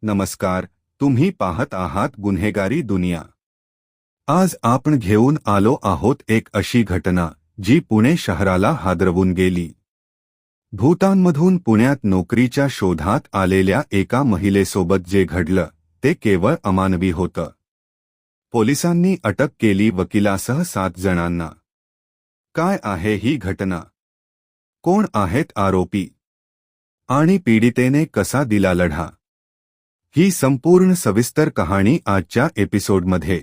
नमस्कार, तुम्ही पाहत आहात गुन्हेगारी दुनिया। आज आपण घेऊन आलो आहोत एक अशी घटना जी पुणे शहराला हादरवून गेली। भूतानमधून पुण्यात नोकरीच्या शोधात आलेल्या एका महिलेसोबत जे घडलं ते केवळ अमानवी होतं। पोलिसांनी अटक केली वकिलासह 7 जणांना। काय आहे ही घटना? कोण आहेत आरोपी? आणि पीडितेने कसा दिला लढा? ही संपूर्ण सविस्तर कहाणी आजच्या एपिसोडमध्ये।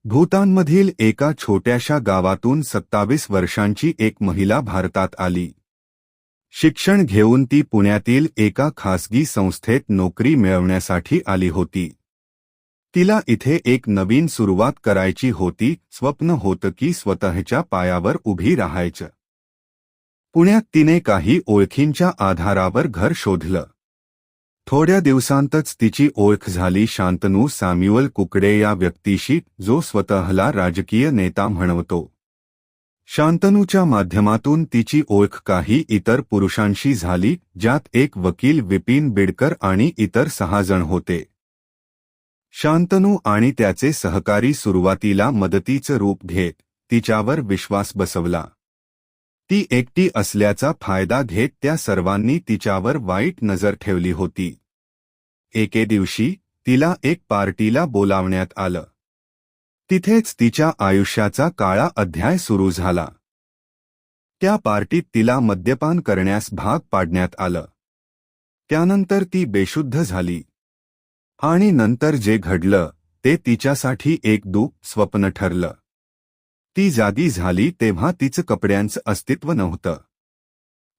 भूतानमधील एका छोट्याशा गावातून 27 वर्षांची एक महिला भारतात आली। शिक्षण घेऊन ती पुण्यातील एका खासगी संस्थेत नोकरी मिळवण्यासाठी आली होती। तिला इथे एक नवीन सुरुवात करायची होती, स्वप्न होतं की स्वतःच्या पायावर उभी राहायचं। पुण्यात तिने काही ओळखींच्या आधारावर घर शोधलं। थोड्या दिवसांतच तिची ओळख झाली शांतनू सॅम्युअल कुकडे या व्यक्तीशी, जो स्वतःला राजकीय नेता म्हणवतो। शांतनूच्या माध्यमातून तिची ओळख काही इतर पुरुषांशी झाली, ज्यात एक वकील विपिन बिडकर आणि इतर 6 जण होते। शांतनू आणि त्याचे सहकारी सुरुवातीला मदतीचं रूप घेत तिच्यावर विश्वास बसवला। ती एकटी असल्याचा फायदा घेत त्या सर्वांनी तिच्यावर वाईट नजर ठेवली होती। एके दिवशी तिला एक पार्टीला बोलावण्यात आलं। तिथेच तिच्या आयुष्याचा काळा अध्याय सुरू झाला। त्या पार्टीत तिला मद्यपान करण्यास भाग पाडण्यात आलं। त्यानंतर ती बेशुद्ध झाली। आणि नंतर जे घडलं ते तिच्यासाठी एक स्वप्न ठरलं। ती जागी झाली तेव्हा तिचं कपड्यांचं अस्तित्व नव्हतं।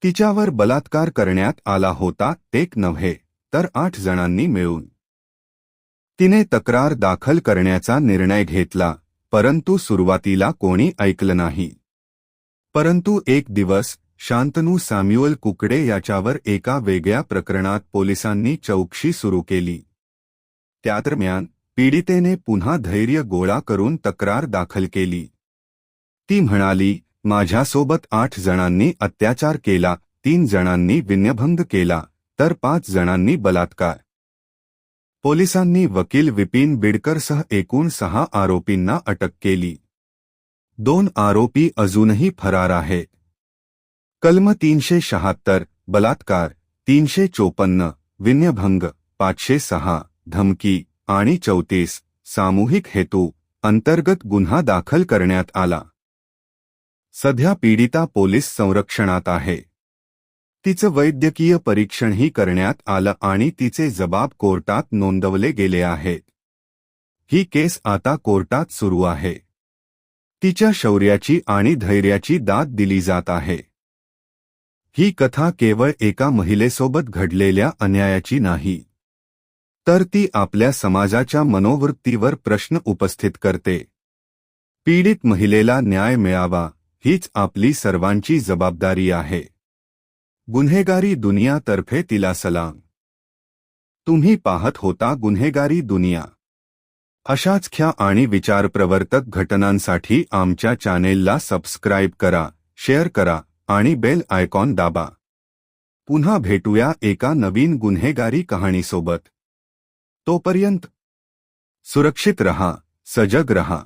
तिच्यावर बलात्कार करण्यात आला होता, एक नव्हे तर 8 जणांनी मिळून। तिने तक्रार दाखल करण्याचा निर्णय घेतला, परंतु सुरुवातीला कोणी ऐकलं नाही। परंतु एक दिवस शांतनू सॅम्युअल कुकडे याच्यावर एका वेगळ्या प्रकरणात पोलिसांनी चौकशी सुरू केली। त्यादरम्यान पीडितेने पुन्हा धैर्य गोळा करून तक्रार दाखल केली। ती म्हणाली, माझ्यासोबत 8 जणांनी अत्याचार केला, 3 जणांनी विनयभंग केला, तर 5 जणांनी बलात्कार। पोलिसांनी वकील विपिन बिडकरसह एकूण 6 आरोपींना अटक केली। 2 आरोपी अजूनही फरार आहेत। कलम 376 बलात्कार, 354 विनयभंग, 506 धमकी आणि 34 सामूहिक हेतू अंतर्गत गुन्हा दाखल करण्यात आला। सध्या पीडिता पोलीस संरक्षणात आहे। तिचं वैद्यकीय परीक्षणही करण्यात आलं आणि तिचे जबाब कोर्टात नोंदवले गेले आहेत। ही केस आता कोर्टात सुरू आहे। तिच्या शौर्याची आणि धैर्याची दाद दिली जात आहे। ही कथा केवळ एका महिलेसोबत घडलेल्या अन्यायाची नाही, तर ती आपल्या समाजाच्या मनोवृत्तीवर प्रश्न उपस्थित करते। पीडित महिलेला न्याय मिळावा हीच आपली सर्वांची जबाबदारी आहे। गुन्हेगारी दुनिया तर्फे तिला सलाम। तुम्ही पाहत होता गुन्हेगारी दुनिया। अशाच ख्या आणि विचारप्रवर्तक घटनांसाठी आमच्या चॅनेलला सबस्क्राईब करा, शेअर करा आणि बेल आयकॉन दाबा। पुन्हा भेटूया एका नवीन गुन्हेगारी कहाणीसोबत। तोपर्यंत सुरक्षित रहा, सजग रहा।